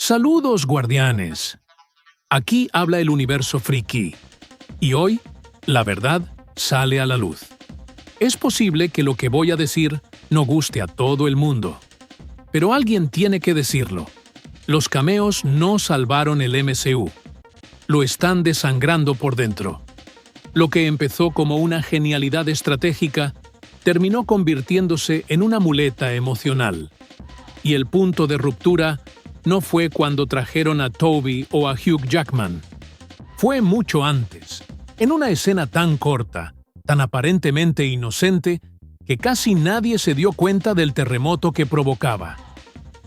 Saludos, guardianes. Aquí habla el universo friki. Y hoy, la verdad sale a la luz. Es posible que lo que voy a decir no guste a todo el mundo. Pero alguien tiene que decirlo. Los cameos no salvaron el MCU. Lo están desangrando por dentro. Lo que empezó como una genialidad estratégica terminó convirtiéndose en una muleta emocional. Y el punto de ruptura no fue cuando trajeron a Tobey o a Hugh Jackman. Fue mucho antes, en una escena tan corta, tan aparentemente inocente, que casi nadie se dio cuenta del terremoto que provocaba.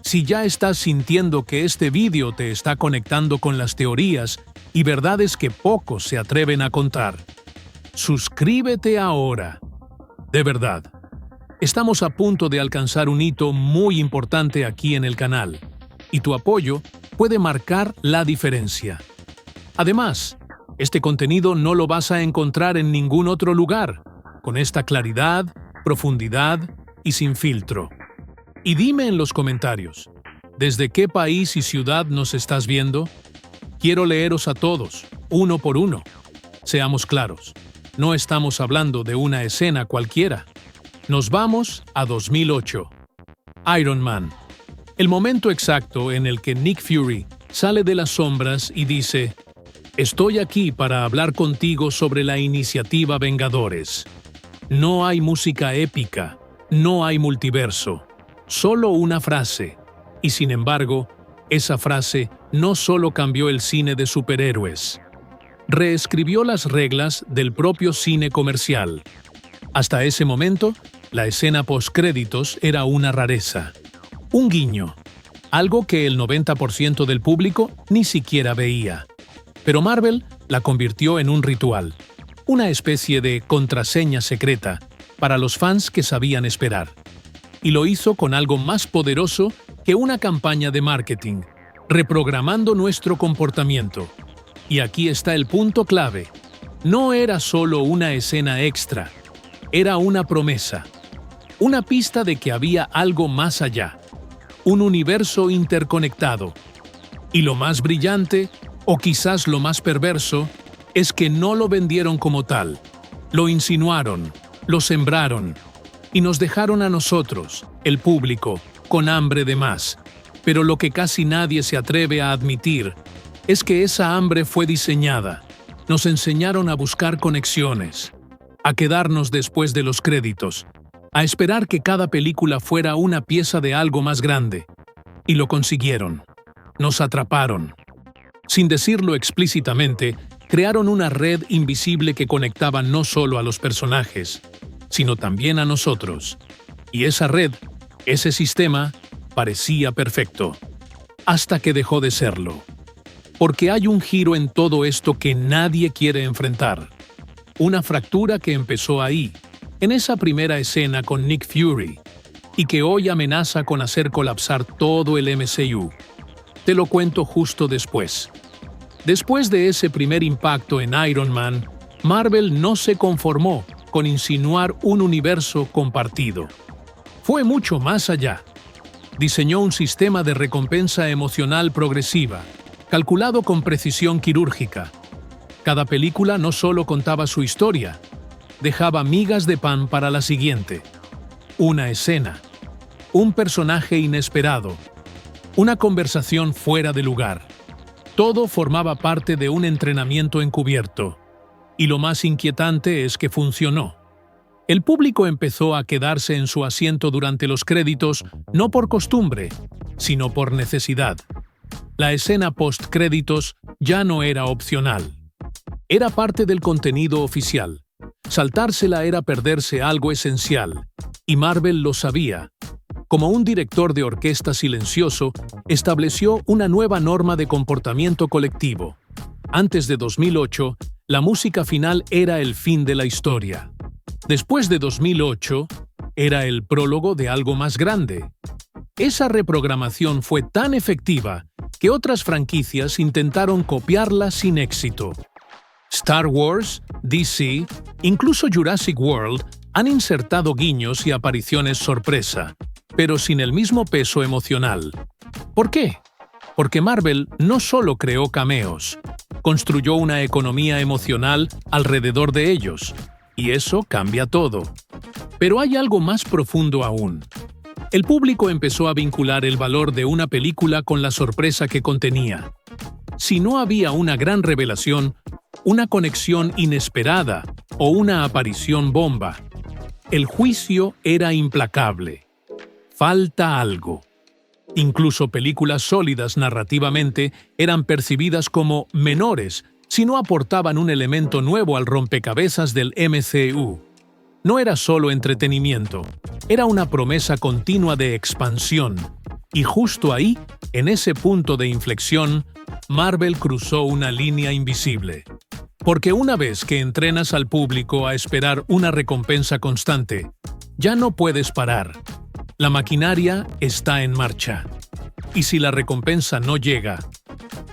Si ya estás sintiendo que este vídeo te está conectando con las teorías y verdades que pocos se atreven a contar, suscríbete ahora. De verdad, estamos a punto de alcanzar un hito muy importante aquí en el canal, y tu apoyo puede marcar la diferencia. Además, este contenido no lo vas a encontrar en ningún otro lugar, con esta claridad, profundidad y sin filtro. Y dime en los comentarios, ¿desde qué país y ciudad nos estás viendo? Quiero leeros a todos, uno por uno. Seamos claros, no estamos hablando de una escena cualquiera. Nos vamos a 2008. Iron Man. El momento exacto en el que Nick Fury sale de las sombras y dice: «Estoy aquí para hablar contigo sobre la iniciativa Vengadores». No hay música épica, no hay multiverso, solo una frase. Y sin embargo, esa frase no solo cambió el cine de superhéroes, reescribió las reglas del propio cine comercial. Hasta ese momento, la escena postcréditos era una rareza, un guiño, algo que el 90% del público ni siquiera veía. Pero Marvel la convirtió en un ritual, una especie de contraseña secreta para los fans que sabían esperar. Y lo hizo con algo más poderoso que una campaña de marketing, reprogramando nuestro comportamiento. Y aquí está el punto clave. No era solo una escena extra, era una promesa, una pista de que había algo más allá, un universo interconectado. Y lo más brillante, o quizás lo más perverso, es que no lo vendieron como tal. Lo insinuaron, lo sembraron, y nos dejaron a nosotros, el público, con hambre de más. Pero lo que casi nadie se atreve a admitir es que esa hambre fue diseñada. Nos enseñaron a buscar conexiones, a quedarnos después de los créditos, a esperar que cada película fuera una pieza de algo más grande. Y lo consiguieron. Nos atraparon. Sin decirlo explícitamente, crearon una red invisible que conectaba no solo a los personajes, sino también a nosotros. Y esa red, ese sistema, parecía perfecto. Hasta que dejó de serlo. Porque hay un giro en todo esto que nadie quiere enfrentar. Una fractura que empezó ahí, en esa primera escena con Nick Fury, y que hoy amenaza con hacer colapsar todo el MCU. Te lo cuento justo después. Después de ese primer impacto en Iron Man, Marvel no se conformó con insinuar un universo compartido. Fue mucho más allá. Diseñó un sistema de recompensa emocional progresiva, calculado con precisión quirúrgica. Cada película no solo contaba su historia, dejaba migas de pan para la siguiente. Una escena, un personaje inesperado, una conversación fuera de lugar. Todo formaba parte de un entrenamiento encubierto. Y lo más inquietante es que funcionó. El público empezó a quedarse en su asiento durante los créditos no por costumbre, sino por necesidad. La escena post-créditos ya no era opcional. Era parte del contenido oficial. Saltársela era perderse algo esencial. Y Marvel lo sabía. Como un director de orquesta silencioso, estableció una nueva norma de comportamiento colectivo. Antes de 2008, la música final era el fin de la historia. Después de 2008, era el prólogo de algo más grande. Esa reprogramación fue tan efectiva que otras franquicias intentaron copiarla sin éxito. Star Wars, DC, incluso Jurassic World han insertado guiños y apariciones sorpresa, pero sin el mismo peso emocional. ¿Por qué? Porque Marvel no solo creó cameos, construyó una economía emocional alrededor de ellos, y eso cambia todo. Pero hay algo más profundo aún. El público empezó a vincular el valor de una película con la sorpresa que contenía. Si no había una gran revelación, una conexión inesperada o una aparición bomba, el juicio era implacable. Falta algo. Incluso películas sólidas narrativamente eran percibidas como menores si no aportaban un elemento nuevo al rompecabezas del MCU. No era solo entretenimiento, era una promesa continua de expansión. Y justo ahí, en ese punto de inflexión, Marvel cruzó una línea invisible. Porque una vez que entrenas al público a esperar una recompensa constante, ya no puedes parar. La maquinaria está en marcha. Y si la recompensa no llega,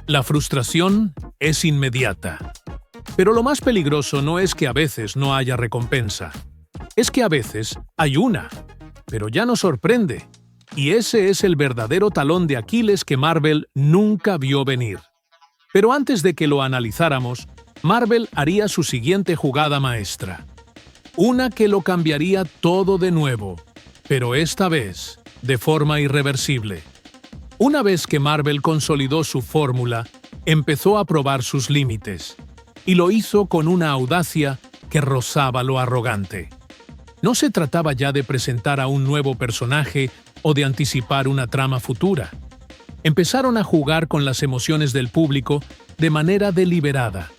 la frustración es inmediata. Pero lo más peligroso no es que a veces no haya recompensa. Es que a veces hay una, pero ya no sorprende. Y ese es el verdadero talón de Aquiles que Marvel nunca vio venir. Pero antes de que lo analizáramos, Marvel haría su siguiente jugada maestra. Una que lo cambiaría todo de nuevo, pero esta vez de forma irreversible. Una vez que Marvel consolidó su fórmula, empezó a probar sus límites, y lo hizo con una audacia que rozaba lo arrogante. No se trataba ya de presentar a un nuevo personaje o de anticipar una trama futura. Empezaron a jugar con las emociones del público de manera deliberada.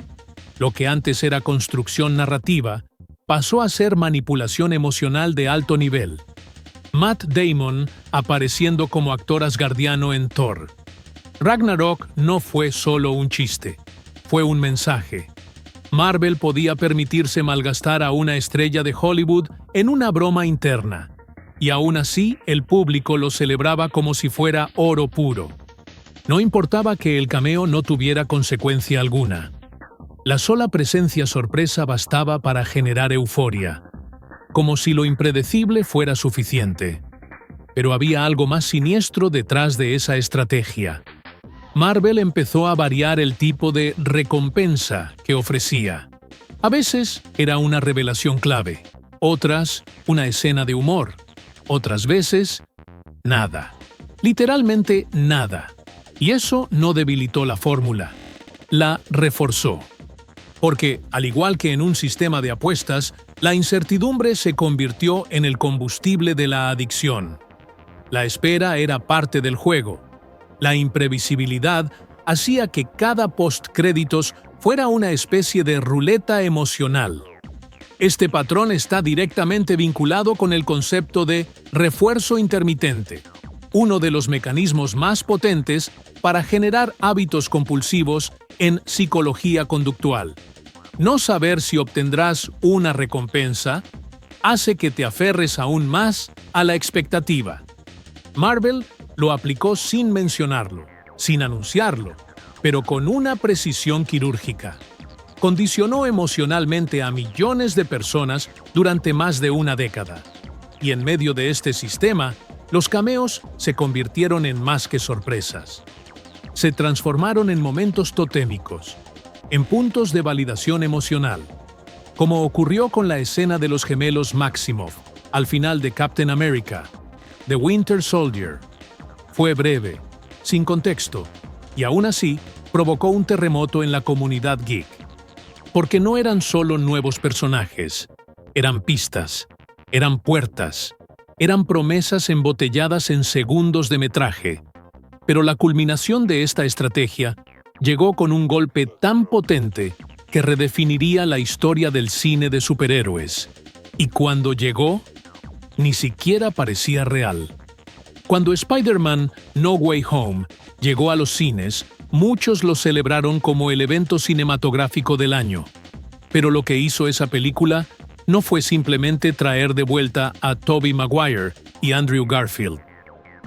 Lo que antes era construcción narrativa, pasó a ser manipulación emocional de alto nivel. Matt Damon apareciendo como actor asgardiano en Thor. Ragnarok no fue solo un chiste, fue un mensaje. Marvel podía permitirse malgastar a una estrella de Hollywood en una broma interna, y aún así el público lo celebraba como si fuera oro puro. No importaba que el cameo no tuviera consecuencia alguna. La sola presencia sorpresa bastaba para generar euforia, como si lo impredecible fuera suficiente. Pero había algo más siniestro detrás de esa estrategia. Marvel empezó a variar el tipo de recompensa que ofrecía. A veces era una revelación clave, otras una escena de humor, otras veces nada. Literalmente nada. Y eso no debilitó la fórmula, la reforzó. Porque, al igual que en un sistema de apuestas, la incertidumbre se convirtió en el combustible de la adicción. La espera era parte del juego. La imprevisibilidad hacía que cada postcréditos fuera una especie de ruleta emocional. Este patrón está directamente vinculado con el concepto de refuerzo intermitente, uno de los mecanismos más potentes para generar hábitos compulsivos en psicología conductual. No saber si obtendrás una recompensa hace que te aferres aún más a la expectativa. Marvel lo aplicó sin mencionarlo, sin anunciarlo, pero con una precisión quirúrgica. Condicionó emocionalmente a millones de personas durante más de una década. Y en medio de este sistema, los cameos se convirtieron en más que sorpresas. Se transformaron en momentos totémicos, en puntos de validación emocional, como ocurrió con la escena de los gemelos Maximoff al final de Captain America, The Winter Soldier. Fue breve, sin contexto, y aún así provocó un terremoto en la comunidad geek. Porque no eran solo nuevos personajes, eran pistas, eran puertas, eran promesas embotelladas en segundos de metraje. Pero la culminación de esta estrategia llegó con un golpe tan potente que redefiniría la historia del cine de superhéroes. Y cuando llegó, ni siquiera parecía real. Cuando Spider-Man No Way Home llegó a los cines, muchos lo celebraron como el evento cinematográfico del año. Pero lo que hizo esa película no fue simplemente traer de vuelta a Tobey Maguire y Andrew Garfield.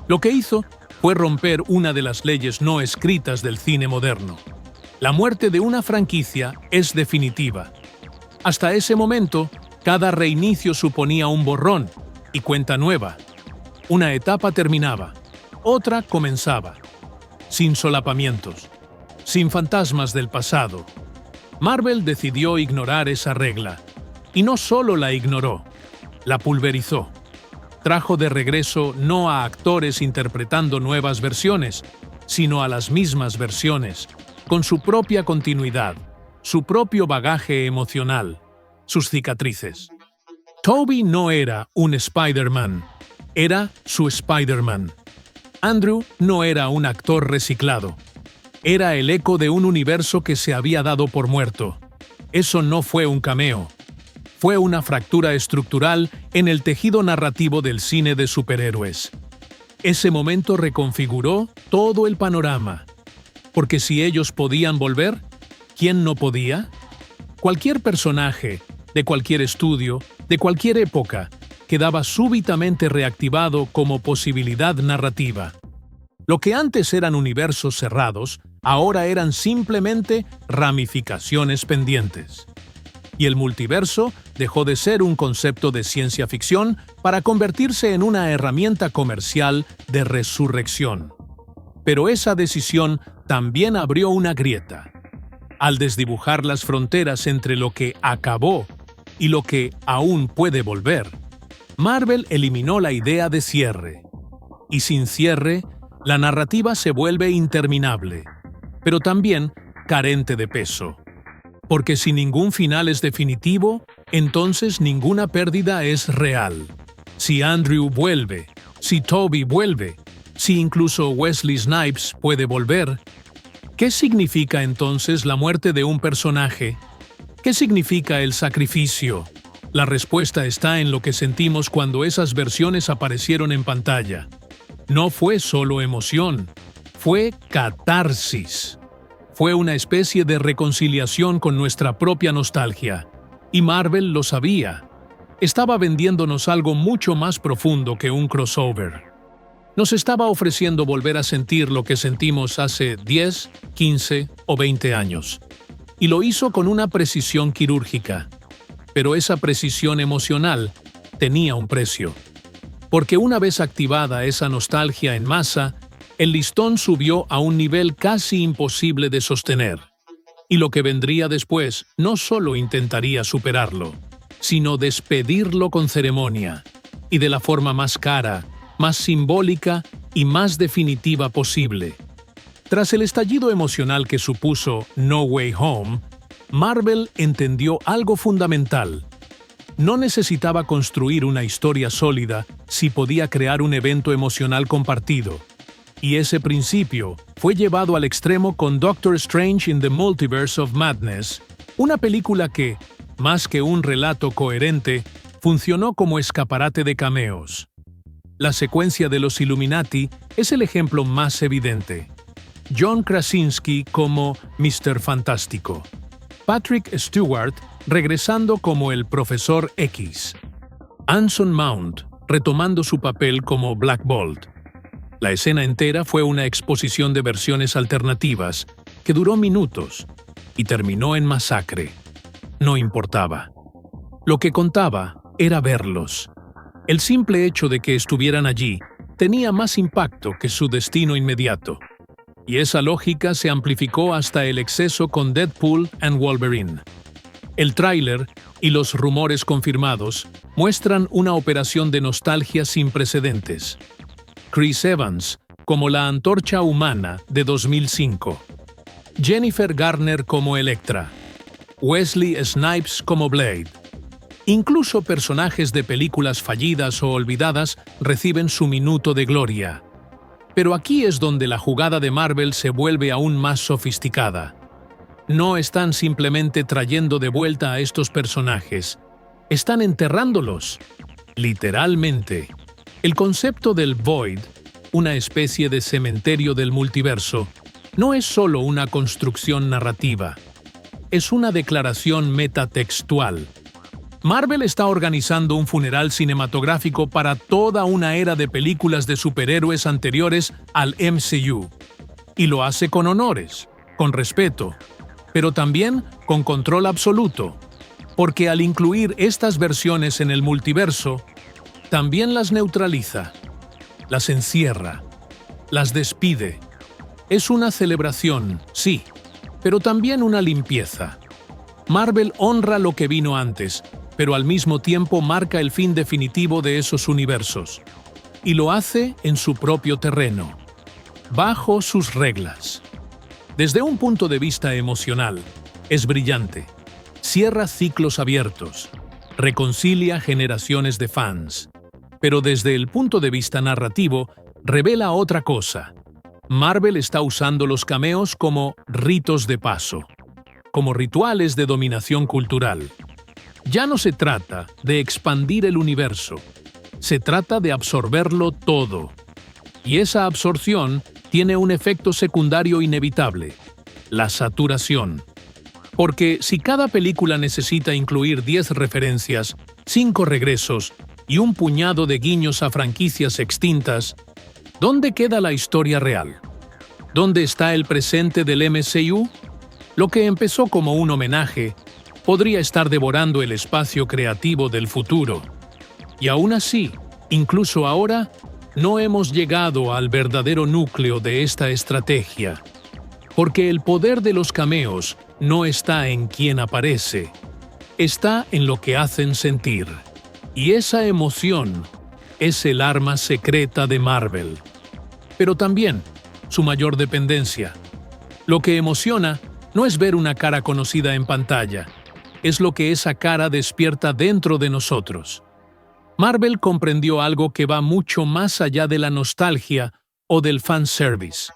Lo que hizo fue romper una de las leyes no escritas del cine moderno. La muerte de una franquicia es definitiva. Hasta ese momento, cada reinicio suponía un borrón y cuenta nueva. Una etapa terminaba, otra comenzaba. sin solapamientos, sin fantasmas del pasado. Marvel decidió ignorar esa regla, y no solo la ignoró, la pulverizó. Trajo de regreso no a actores interpretando nuevas versiones, sino a las mismas versiones, con su propia continuidad, su propio bagaje emocional, sus cicatrices. Tobey no era un Spider-Man, era su Spider-Man. Andrew no era un actor reciclado, era el eco de un universo que se había dado por muerto. Eso no fue un cameo, fue una fractura estructural en el tejido narrativo del cine de superhéroes. Ese momento reconfiguró todo el panorama, porque si ellos podían volver, ¿quién no podía? Cualquier personaje, de cualquier estudio, de cualquier época, quedaba súbitamente reactivado como posibilidad narrativa. Lo que antes eran universos cerrados, ahora eran simplemente ramificaciones pendientes. Y el multiverso dejó de ser un concepto de ciencia ficción para convertirse en una herramienta comercial de resurrección. Pero esa decisión también abrió una grieta. Al desdibujar las fronteras entre lo que acabó y lo que aún puede volver, Marvel eliminó la idea de cierre. Y sin cierre, la narrativa se vuelve interminable, pero también carente de peso. Porque si ningún final es definitivo, entonces ninguna pérdida es real. Si Andrew vuelve, si Tobey vuelve, si incluso Wesley Snipes puede volver, ¿qué significa entonces la muerte de un personaje? ¿Qué significa el sacrificio? La respuesta está en lo que sentimos cuando esas versiones aparecieron en pantalla. No fue solo emoción, fue catarsis. Fue una especie de reconciliación con nuestra propia nostalgia. Y Marvel lo sabía. Estaba vendiéndonos algo mucho más profundo que un crossover. Nos estaba ofreciendo volver a sentir lo que sentimos hace 10, 15 o 20 años. Y lo hizo con una precisión quirúrgica. Pero esa precisión emocional tenía un precio. Porque una vez activada esa nostalgia en masa, el listón subió a un nivel casi imposible de sostener. Y lo que vendría después no solo intentaría superarlo, sino despedirlo con ceremonia, y de la forma más cara, más simbólica y más definitiva posible. Tras el estallido emocional que supuso No Way Home, Marvel entendió algo fundamental. No necesitaba construir una historia sólida si podía crear un evento emocional compartido. Y ese principio fue llevado al extremo con Doctor Strange in the Multiverse of Madness, una película que, más que un relato coherente, funcionó como escaparate de cameos. La secuencia de los Illuminati es el ejemplo más evidente. John Krasinski como Mr. Fantástico. Patrick Stewart regresando como el Profesor X. Anson Mount retomando su papel como Black Bolt. La escena entera fue una exposición de versiones alternativas que duró minutos y terminó en masacre. No importaba. Lo que contaba era verlos. El simple hecho de que estuvieran allí tenía más impacto que su destino inmediato. Y esa lógica se amplificó hasta el exceso con Deadpool and Wolverine. El tráiler y los rumores confirmados muestran una operación de nostalgia sin precedentes. Chris Evans como la Antorcha Humana de 2005. Jennifer Garner como Elektra. Wesley Snipes como Blade. Incluso personajes de películas fallidas o olvidadas reciben su minuto de gloria. Pero aquí es donde la jugada de Marvel se vuelve aún más sofisticada. No están simplemente trayendo de vuelta a estos personajes, están enterrándolos, literalmente. El concepto del Void, una especie de cementerio del multiverso, no es solo una construcción narrativa, es una declaración metatextual. Marvel está organizando un funeral cinematográfico para toda una era de películas de superhéroes anteriores al MCU. Y lo hace con honores, con respeto, pero también con control absoluto, porque al incluir estas versiones en el multiverso, también las neutraliza, las encierra, las despide, Es una celebración, sí, pero también una limpieza. Marvel honra lo que vino antes, pero al mismo tiempo marca el fin definitivo de esos universos. Y lo hace en su propio terreno, bajo sus reglas. Desde un punto de vista emocional, es brillante. Cierra ciclos abiertos, reconcilia generaciones de fans. Pero desde el punto de vista narrativo, revela otra cosa. Marvel está usando los cameos como ritos de paso, como rituales de dominación cultural. Ya no se trata de expandir el universo, se trata de absorberlo todo. Y esa absorción tiene un efecto secundario inevitable: la saturación. Porque si cada película necesita incluir 10 referencias, 5 regresos y un puñado de guiños a franquicias extintas, ¿dónde queda la historia real? ¿Dónde está el presente del MCU? Lo que empezó como un homenaje podría estar devorando el espacio creativo del futuro. Y aún así, incluso ahora, no hemos llegado al verdadero núcleo de esta estrategia. Porque el poder de los cameos no está en quién aparece, está en lo que hacen sentir. Y esa emoción es el arma secreta de Marvel. Pero también su mayor dependencia. Lo que emociona no es ver una cara conocida en pantalla, es lo que esa cara despierta dentro de nosotros. Marvel comprendió algo que va mucho más allá de la nostalgia o del fanservice.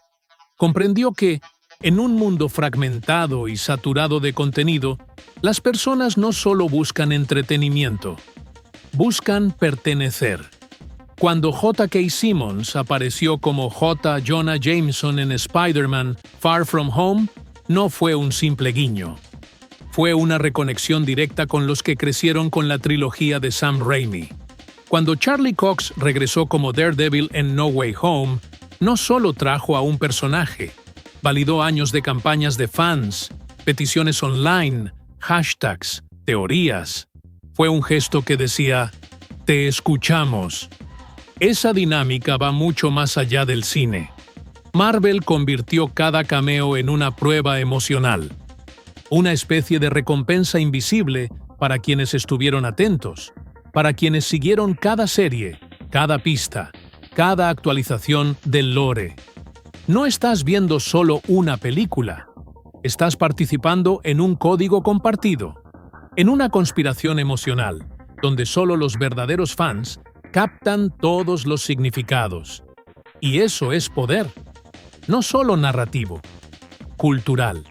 Comprendió que, en un mundo fragmentado y saturado de contenido, las personas no solo buscan entretenimiento, buscan pertenecer. Cuando J.K. Simmons apareció como J. Jonah Jameson en Spider-Man Far From Home, no fue un simple guiño. Fue una reconexión directa con los que crecieron con la trilogía de Sam Raimi. Cuando Charlie Cox regresó como Daredevil en No Way Home, no solo trajo a un personaje, validó años de campañas de fans, peticiones online, hashtags, teorías. Fue un gesto que decía: «Te escuchamos». Esa dinámica va mucho más allá del cine. Marvel convirtió cada cameo en una prueba emocional, una especie de recompensa invisible para quienes estuvieron atentos, para quienes siguieron cada serie, cada pista, cada actualización del lore. No estás viendo solo una película, estás participando en un código compartido, en una conspiración emocional, donde solo los verdaderos fans captan todos los significados. Y eso es poder, no solo narrativo, cultural,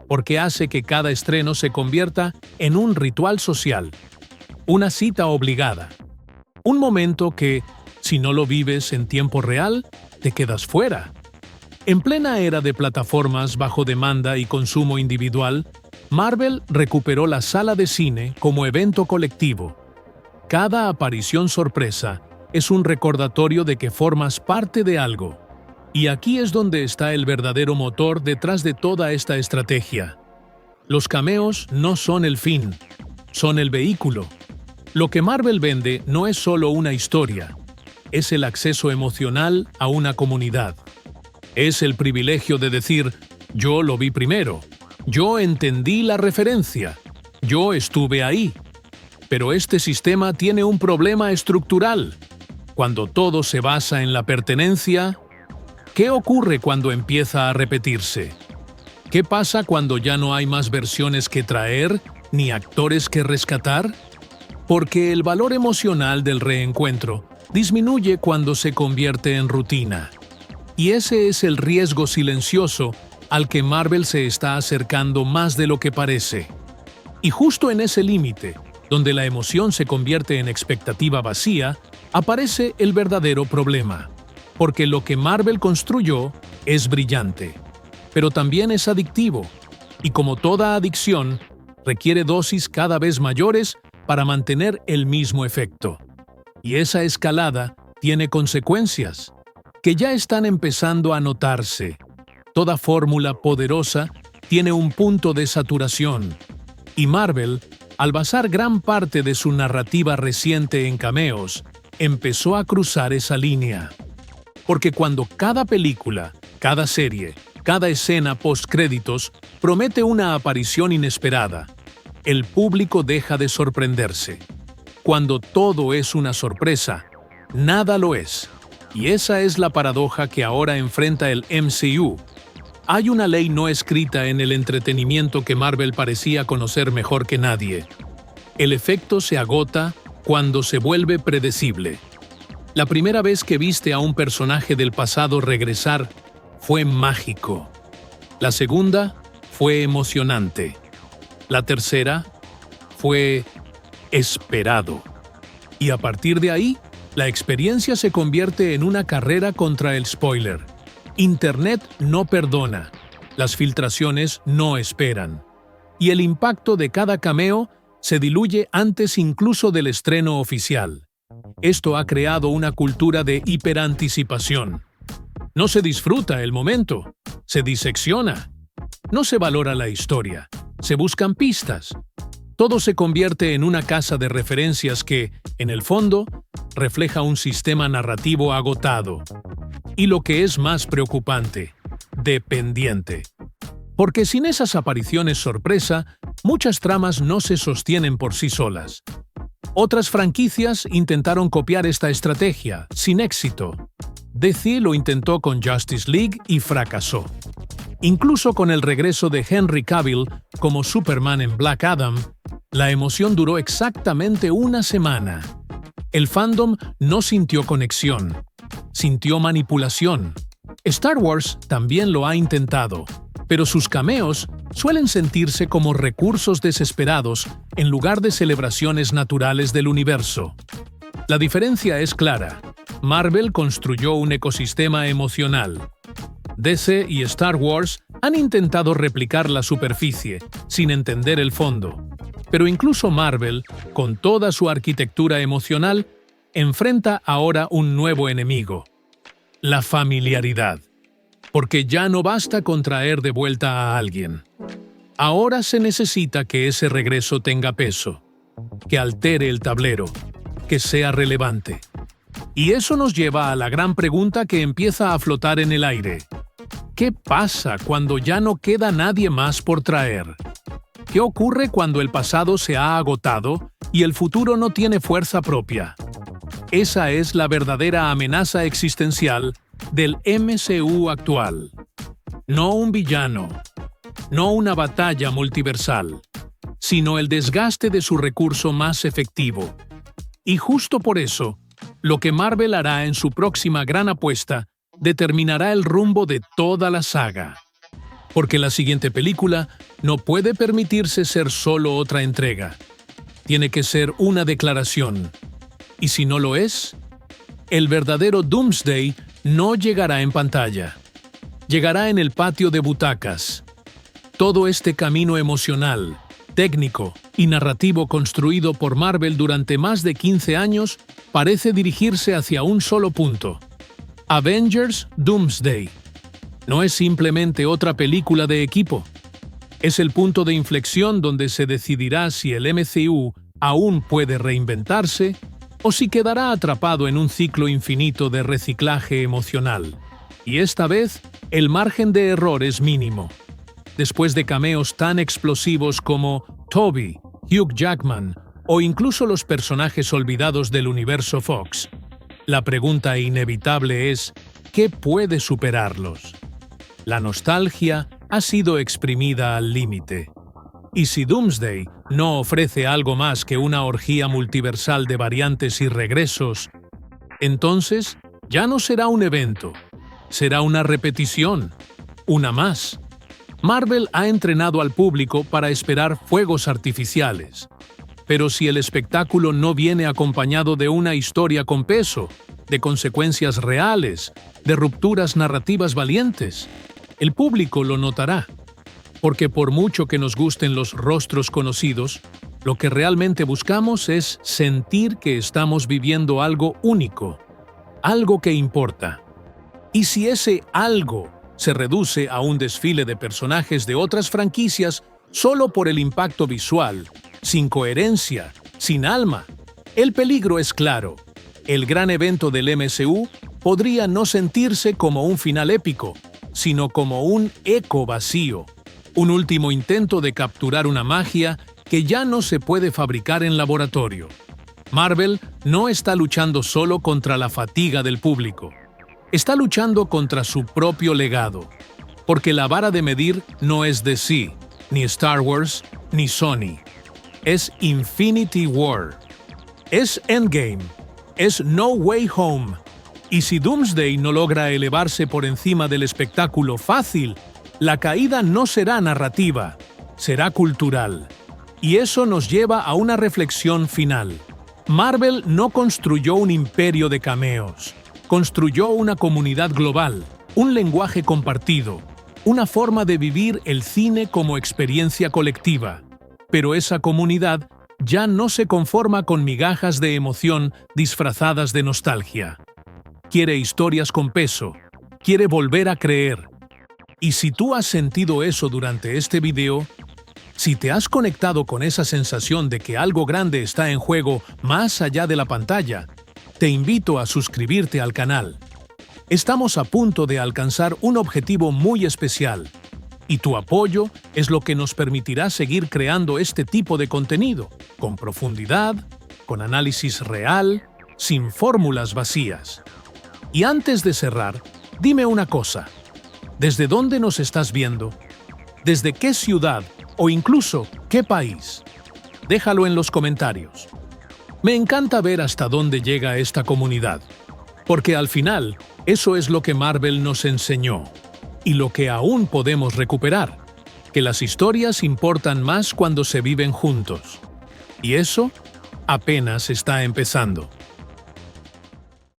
porque hace que cada estreno se convierta en un ritual social, una cita obligada, un momento que, si no lo vives en tiempo real, te quedas fuera. En plena era de plataformas bajo demanda y consumo individual, Marvel recuperó la sala de cine como evento colectivo. Cada aparición sorpresa es un recordatorio de que formas parte de algo. Y aquí es donde está el verdadero motor detrás de toda esta estrategia. Los cameos no son el fin, son el vehículo. Lo que Marvel vende no es solo una historia, es el acceso emocional a una comunidad. Es el privilegio de decir: yo lo vi primero, yo entendí la referencia, yo estuve ahí. Pero este sistema tiene un problema estructural. Cuando todo se basa en la pertenencia, ¿qué ocurre cuando empieza a repetirse? ¿Qué pasa cuando ya no hay más versiones que traer, ni actores que rescatar? Porque el valor emocional del reencuentro disminuye cuando se convierte en rutina. Y ese es el riesgo silencioso al que Marvel se está acercando más de lo que parece. Y justo en ese límite, donde la emoción se convierte en expectativa vacía, aparece el verdadero problema. Porque lo que Marvel construyó es brillante, pero también es adictivo, y como toda adicción, requiere dosis cada vez mayores para mantener el mismo efecto. Y esa escalada tiene consecuencias, que ya están empezando a notarse. Toda fórmula poderosa tiene un punto de saturación, y Marvel, al basar gran parte de su narrativa reciente en cameos, empezó a cruzar esa línea. Porque cuando cada película Cada serie, cada escena postcréditos promete una aparición inesperada. El público deja de sorprenderse. Cuando todo es una sorpresa, nada lo es. Y esa es la paradoja que ahora enfrenta el MCU. Hay una ley no escrita en el entretenimiento que Marvel parecía conocer mejor que nadie. El efecto se agota cuando se vuelve predecible. La primera vez que viste a un personaje del pasado regresar fue mágico. La segunda fue emocionante. La tercera fue esperado. Y a partir de ahí, la experiencia se convierte en una carrera contra el spoiler. Internet no perdona, las filtraciones no esperan. Y el impacto de cada cameo se diluye antes incluso del estreno oficial. Esto ha creado una cultura de hiperanticipación. No se disfruta el momento, se disecciona. No se valora la historia, se buscan pistas. Todo se convierte en una casa de referencias que, en el fondo, refleja un sistema narrativo agotado. Y lo que es más preocupante, dependiente. Porque sin esas apariciones sorpresa, muchas tramas no se sostienen por sí solas. Otras franquicias intentaron copiar esta estrategia, sin éxito. DC lo intentó con Justice League y fracasó. Incluso con el regreso de Henry Cavill como Superman en Black Adam, la emoción duró exactamente una semana. El fandom no sintió conexión, sintió manipulación. Star Wars también lo ha intentado, pero sus cameos suelen sentirse como recursos desesperados en lugar de celebraciones naturales del universo. La diferencia es clara. Marvel construyó un ecosistema emocional. DC y Star Wars han intentado replicar la superficie, sin entender el fondo. Pero incluso Marvel, con toda su arquitectura emocional, enfrenta ahora un nuevo enemigo: la familiaridad. Porque ya no basta con traer de vuelta a alguien. Ahora se necesita que ese regreso tenga peso, que altere el tablero, que sea relevante. Y eso nos lleva a la gran pregunta que empieza a flotar en el aire. ¿Qué pasa cuando ya no queda nadie más por traer? ¿Qué ocurre cuando el pasado se ha agotado y el futuro no tiene fuerza propia? Esa es la verdadera amenaza existencial del MCU actual. No un villano, no una batalla multiversal, sino el desgaste de su recurso más efectivo. Y justo por eso, lo que Marvel hará en su próxima gran apuesta determinará el rumbo de toda la saga. Porque la siguiente película no puede permitirse ser solo otra entrega. Tiene que ser una declaración. Y si no lo es, el verdadero Doomsday no llegará en pantalla. Llegará en el patio de butacas. Todo este camino emocional, técnico y narrativo construido por Marvel durante más de 15 años parece dirigirse hacia un solo punto: Avengers Doomsday. No es simplemente otra película de equipo. Es el punto de inflexión donde se decidirá si el MCU aún puede reinventarse o si quedará atrapado en un ciclo infinito de reciclaje emocional. Y esta vez, el margen de error es mínimo. Después de cameos tan explosivos como Tobey, Hugh Jackman o incluso los personajes olvidados del universo Fox, la pregunta inevitable es: ¿qué puede superarlos? La nostalgia ha sido exprimida al límite. Y si Doomsday no ofrece algo más que una orgía multiversal de variantes y regresos, entonces ya no será un evento, será una repetición, una más. Marvel ha entrenado al público para esperar fuegos artificiales. Pero si el espectáculo no viene acompañado de una historia con peso, de consecuencias reales, de rupturas narrativas valientes, el público lo notará. Porque por mucho que nos gusten los rostros conocidos, lo que realmente buscamos es sentir que estamos viviendo algo único, algo que importa. Y si ese algo se reduce a un desfile de personajes de otras franquicias solo por el impacto visual, sin coherencia, sin alma, el peligro es claro. El gran evento del MCU podría no sentirse como un final épico, sino como un eco vacío, un último intento de capturar una magia que ya no se puede fabricar en laboratorio. Marvel no está luchando solo contra la fatiga del público, está luchando contra su propio legado, porque la vara de medir no es DC, ni Star Wars, ni Sony. Es Infinity War. Es Endgame. Es No Way Home. Y si Doomsday no logra elevarse por encima del espectáculo fácil, la caída no será narrativa, será cultural. Y eso nos lleva a una reflexión final. Marvel no construyó un imperio de cameos, construyó una comunidad global, un lenguaje compartido, una forma de vivir el cine como experiencia colectiva. Pero esa comunidad ya no se conforma con migajas de emoción disfrazadas de nostalgia. Quiere historias con peso, quiere volver a creer. Y si tú has sentido eso durante este video, si te has conectado con esa sensación de que algo grande está en juego más allá de la pantalla, te invito a suscribirte al canal. Estamos a punto de alcanzar un objetivo muy especial, y tu apoyo es lo que nos permitirá seguir creando este tipo de contenido, con profundidad, con análisis real, sin fórmulas vacías. Y antes de cerrar, dime una cosa. ¿Desde dónde nos estás viendo? ¿Desde qué ciudad o incluso qué país? Déjalo en los comentarios. Me encanta ver hasta dónde llega esta comunidad, porque al final, eso es lo que Marvel nos enseñó, y lo que aún podemos recuperar, que las historias importan más cuando se viven juntos. Y eso apenas está empezando.